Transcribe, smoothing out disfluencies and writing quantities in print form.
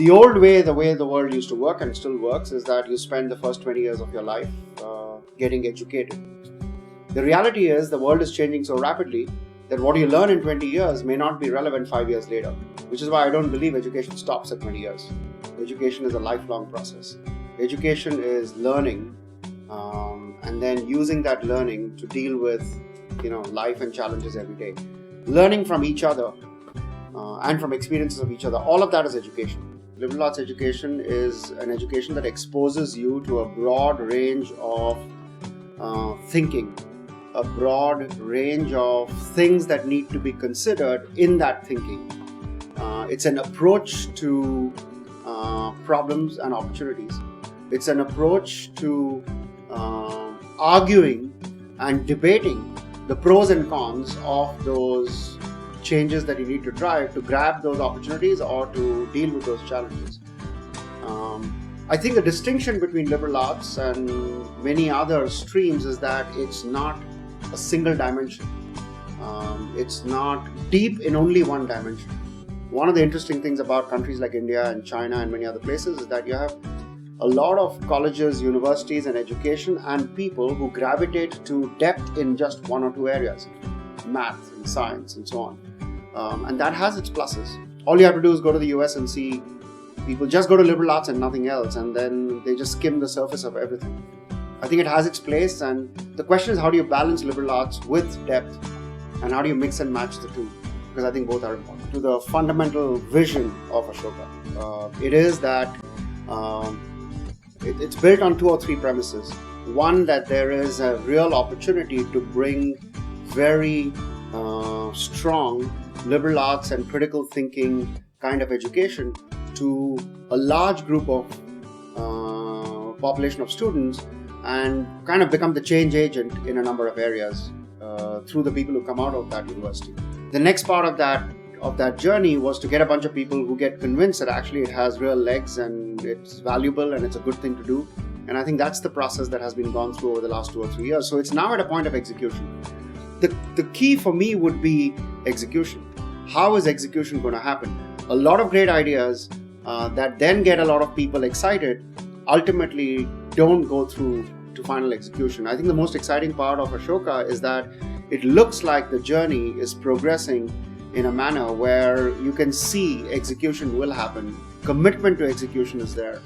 The old way, the way the world used to work and still works, is that you spend the first 20 years of your life getting educated. The reality is the world is changing so rapidly that what you learn in 20 years may not be relevant 5 years later, which is why I don't believe education stops at 20 years. Education is a lifelong process. Education is learning and then using that learning to deal with life and challenges every day. Learning from each other and from experiences of each other, all of that is education. Liberal arts education is an education that exposes you to a broad range of thinking, a broad range of things that need to be considered in that thinking. It's an approach to problems and opportunities. It's an approach to arguing and debating the pros and cons of those changes that you need to drive to grab those opportunities or to deal with those challenges. I think the distinction between liberal arts and many other streams is that it's not a single dimension. It's not deep in only one dimension. One of the interesting things about countries like India and China and many other places is that you have a lot of colleges, universities and education and people who gravitate to depth in just one or two areas, math and science and so on. And that has its pluses. All you have to do is go to the US and see people just go to liberal arts and nothing else, and then they just skim the surface of everything. I think it has its place, and the question is, how do you balance liberal arts with depth, and how do you mix and match the two? Because I think both are important. To the fundamental vision of Ashoka, it is that it's built on two or three premises. One, that there is a real opportunity to bring very strong liberal arts and critical thinking kind of education to a large group of population of students and kind of become the change agent in a number of areas through the people who come out of that university. The next part of that journey was to get a bunch of people who get convinced that actually it has real legs and it's valuable and it's a good thing to do. And I think that's the process that has been gone through over the last 2 or 3 years. So it's now at a point of execution. The key for me would be execution. How is execution going to happen? A lot of great ideas that then get a lot of people excited ultimately don't go through to final execution. I think the most exciting part of Ashoka is that it looks like the journey is progressing in a manner where you can see execution will happen. Commitment to execution is there.